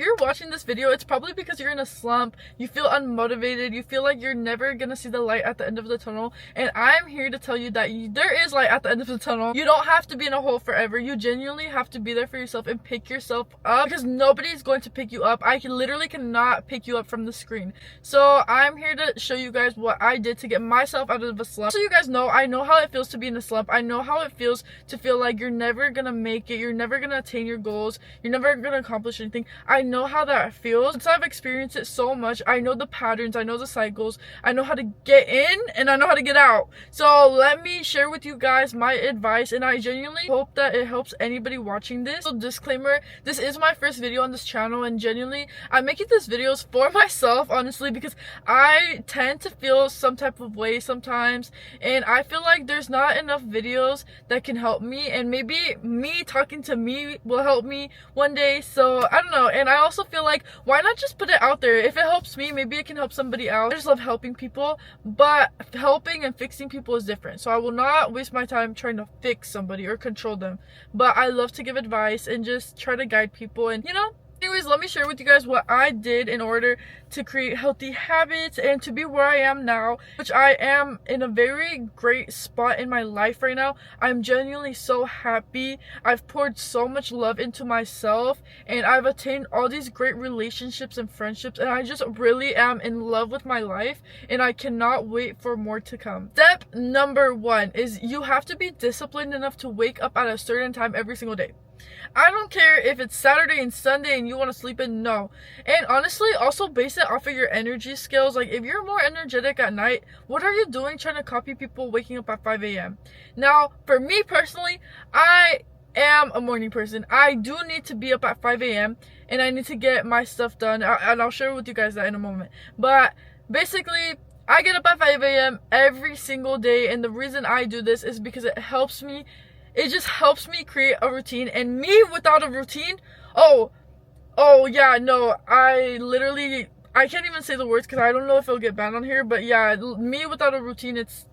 you're watching this video, it's probably because you're in a slump, you feel unmotivated, you feel like you're never gonna see the light at the end of the tunnel, and I'm here to tell you that there is light at the end of the tunnel. You don't have to be in a hole forever. You genuinely have to be there for yourself and pick yourself up, because nobody's going to pick you up. I literally cannot pick you up from the screen. So I'm here to show you guys what I did to get myself out of a slump. So you guys know, I know how it feels to be in a slump. I know how it feels to feel like you're never gonna make it, you're never gonna attain your goals, you're never gonna accomplish anything. I know how that feels. Since I've experienced it so much, I know the patterns, I know the cycles, I know how to get in and I know how to get out. So let me share with you guys my advice, and I genuinely hope that it helps anybody watching this. So disclaimer, this is my first video on this channel, and genuinely I'm making these videos for myself, honestly, because I tend to feel some type of way sometimes, and I feel like there's not enough videos that can help me, and maybe me talking to me will help me one day. So I don't know, and I also feel like, why not just put it out there? If it helps me, maybe it can help somebody else. I just love helping people, but helping and fixing people is different. So I will not waste my time trying to fix somebody or control them, but I love to give advice and just try to guide people. And you know, anyways, let me share with you guys what I did in order to create healthy habits and to be where I am now, which I am in a very great spot in my life right now. I'm genuinely so happy. I've poured so much love into myself, and I've attained all these great relationships and friendships, and I just really am in love with my life, and I cannot wait for more to come. Step number 1 is you have to be disciplined enough to wake up at a certain time every single day. I don't care if it's Saturday and Sunday and you want to sleep in, no. And honestly, also base it off of your energy skills. Like, if you're more energetic at night, what are you doing trying to copy people waking up at 5 a.m.? Now, for me personally, I am a morning person. I do need to be up at 5 a.m. and I need to get my stuff done, and I'll share with you guys that in a moment. But basically, I get up at 5 a.m. every single day, and the reason I do this is because it helps me. It just helps me create a routine, and me without a routine, oh yeah, no, I can't even say the words because I don't know if it'll get banned on here, but yeah, me without a routine, it's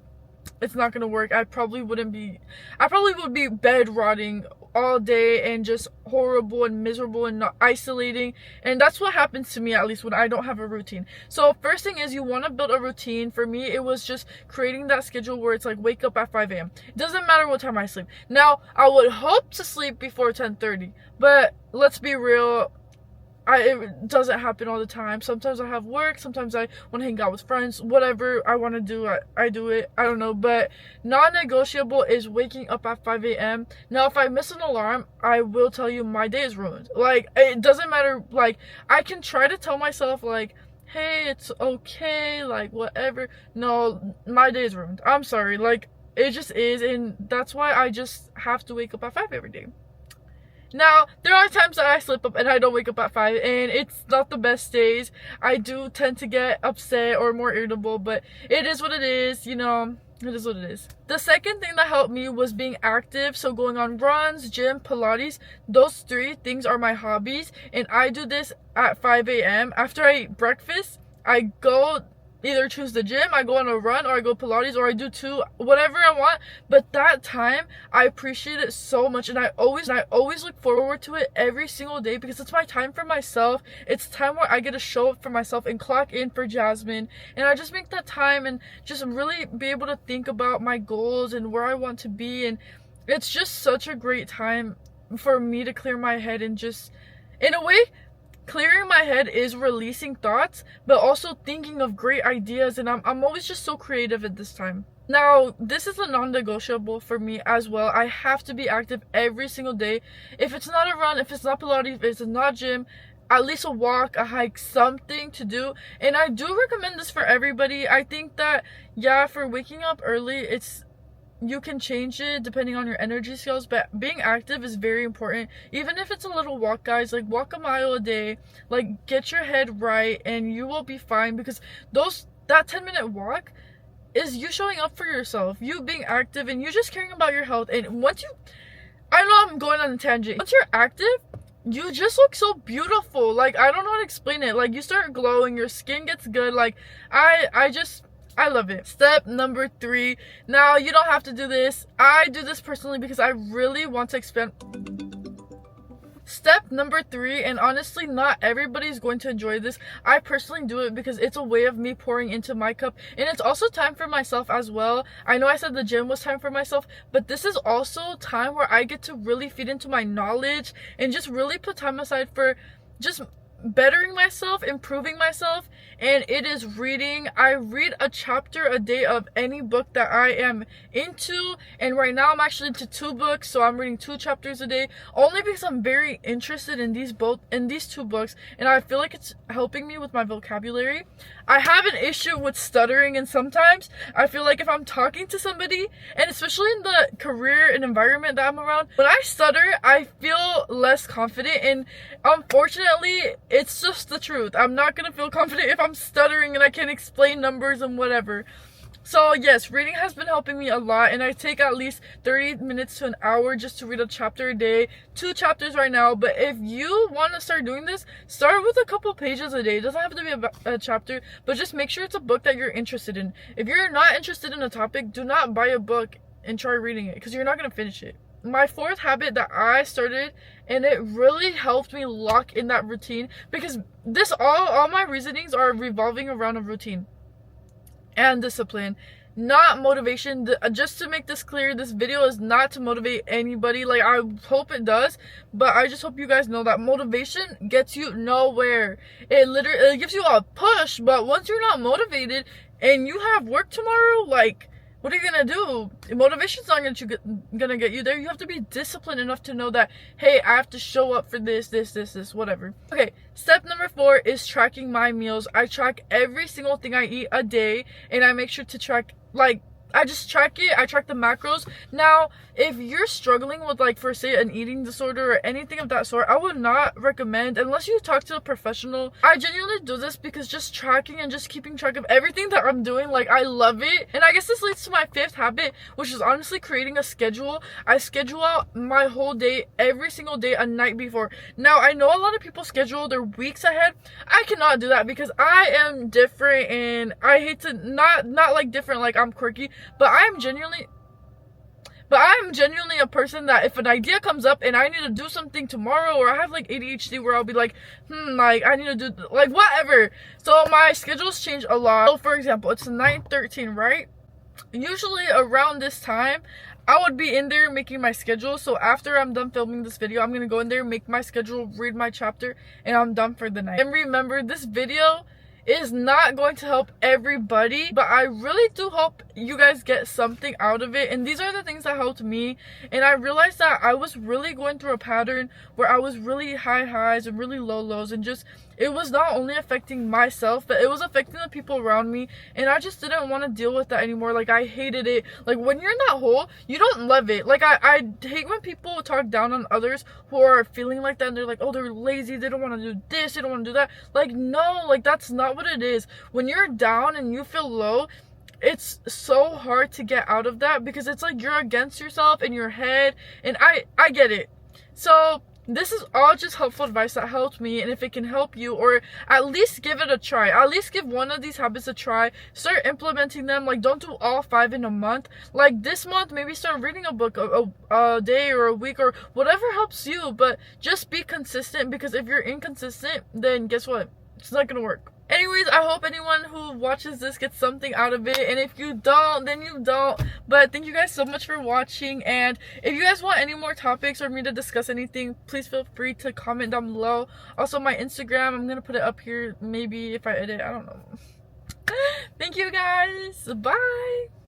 not gonna work. I probably would be bed rotting all day and just horrible and miserable and not isolating, and that's what happens to me, at least when I don't have a routine. So first thing is, you want to build a routine. For me, it was just creating that schedule where it's like, wake up at 5 a.m. It doesn't matter what time I sleep. Now, I would hope to sleep before 10:30, but let's be real, it doesn't happen all the time. Sometimes I have work, sometimes I want to hang out with friends, whatever I want to do, I do it. I don't know, but non-negotiable is waking up at 5 a.m. Now, if I miss an alarm, I will tell you my day is ruined. Like, it doesn't matter. Like, I can try to tell myself, like, hey, it's okay, like, whatever. No, my day is ruined. I'm sorry. Like, it just is, and that's why I just have to wake up at 5 every day. Now, there are times that I slip up and I don't wake up at 5, and it's not the best days. I do tend to get upset or more irritable, but it is what it is, you know, it is what it is. The second thing that helped me was being active, so going on runs, gym, Pilates. Those 3 things are my hobbies, and I do this at 5 a.m. After I eat breakfast, I go either choose the gym, I go on a run, or I go Pilates, or I do 2, whatever I want. But that time, I appreciate it so much, and I always look forward to it every single day, because it's my time for myself. It's time where I get to show up for myself and clock in for Jasmine, and I just make that time and just really be able to think about my goals and where I want to be. And it's just such a great time for me to clear my head, and just, in a way, clearing my head is releasing thoughts, but also thinking of great ideas, and I'm always just so creative at this time. Now, this is a non-negotiable for me as well. I have to be active every single day. If it's not a run, if it's not Pilates, if it's not gym, at least a walk, a hike, something to do. And I do recommend this for everybody. I think that, yeah, for waking up early, you can change it depending on your energy skills, but being active is very important. Even if it's a little walk, guys, like walk a mile a day, like get your head right, and you will be fine, because that 10-minute walk is you showing up for yourself, you being active, and you just caring about your health. And I know I'm going on a tangent, once you're active, you just look so beautiful. Like, I don't know how to explain it. Like, you start glowing, your skin gets good. Like, I love it. Step number 3. Now, you don't have to do this. I do this personally because I really want to expand. Step number 3, and honestly not everybody's going to enjoy this. I personally do it because it's a way of me pouring into my cup, and it's also time for myself as well. I know I said the gym was time for myself, but this is also time where I get to really feed into my knowledge and just really put time aside for just bettering myself, improving myself, and it is reading. I read a chapter a day of any book that I am into, and right now I'm actually into 2 books, so I'm reading 2 chapters a day, only because I'm very interested in these 2 books, and I feel like it's helping me with my vocabulary. I have an issue with stuttering, and sometimes I feel like if I'm talking to somebody, and especially in the career and environment that I'm around, when I stutter, I feel less confident, and unfortunately, it's just the truth. I'm not gonna feel confident if I'm stuttering and I can't explain numbers and whatever. So yes, reading has been helping me a lot, and I take at least 30 minutes to an hour just to read a chapter a day, 2 chapters right now. But if you want to start doing this, start with a couple pages a day. It doesn't have to be a chapter, but just make sure it's a book that you're interested in. If you're not interested in a topic, do not buy a book and try reading it, because you're not going to finish it. My 4th habit that I started, and it really helped me lock in that routine, because this all my reasonings are revolving around a routine and discipline, not motivation. Just to make this clear, this video is not to motivate anybody. Like, I hope it does, but I just hope you guys know that motivation gets you nowhere. It gives you a push, but once you're not motivated and you have work tomorrow, like, what are you gonna do? Motivation's not gonna get you there. You have to be disciplined enough to know that, hey, I have to show up for this, whatever. Okay, step number 4 is tracking my meals. I track every single thing I eat a day, and I make sure to track, like, I just track it. I track the macros. Now, if you're struggling with, like, for say an eating disorder or anything of that sort, I would not recommend, unless you talk to a professional. I genuinely do this because just tracking and just keeping track of everything that I'm doing, like, I love it. And I guess this leads to my 5th habit, which is honestly creating a schedule. I schedule out my whole day every single day a night before. Now, I know a lot of people schedule their weeks ahead. I cannot do that because I am different, and I hate to not like different like I'm quirky, but I'm genuinely a person that if an idea comes up and I need to do something tomorrow, or I have like ADHD where I'll be like, like I need to do like whatever. So my schedules change a lot. So for example, it's 9:13, right? Usually around this time, I would be in there making my schedule. So after I'm done filming this video, I'm gonna go in there, make my schedule, read my chapter, and I'm done for the night. And remember, this video is not going to help everybody, but I really do hope you guys get something out of it. And these are the things that helped me, and I realized that I was really going through a pattern where I was really high highs and really low lows, and just it was not only affecting myself, but it was affecting the people around me, and I just didn't want to deal with that anymore. Like, I hated it. Like, when you're in that hole, you don't love it. Like, I hate when people talk down on others who are feeling like that, and they're like, oh, they're lazy, they don't want to do this, they don't want to do that. Like, no, like, that's not what it is. When you're down and you feel low, it's so hard to get out of that, because it's like you're against yourself in your head, and I get it. So this is all just helpful advice that helped me, and if it can help you, or at least give it a try, at least give one of these habits a try, start implementing them. Like, don't do all 5 in a month. Like, this month, maybe start reading a book a day or a week or whatever helps you, but just be consistent, because if you're inconsistent, then guess what? It's not gonna work. Anyways, I hope anyone who watches this gets something out of it, and if you don't, then you don't. But thank you guys so much for watching, and if you guys want any more topics or me to discuss anything, please feel free to comment down below. Also, my Instagram, I'm gonna put it up here, maybe if I edit, I don't know. Thank you guys, bye.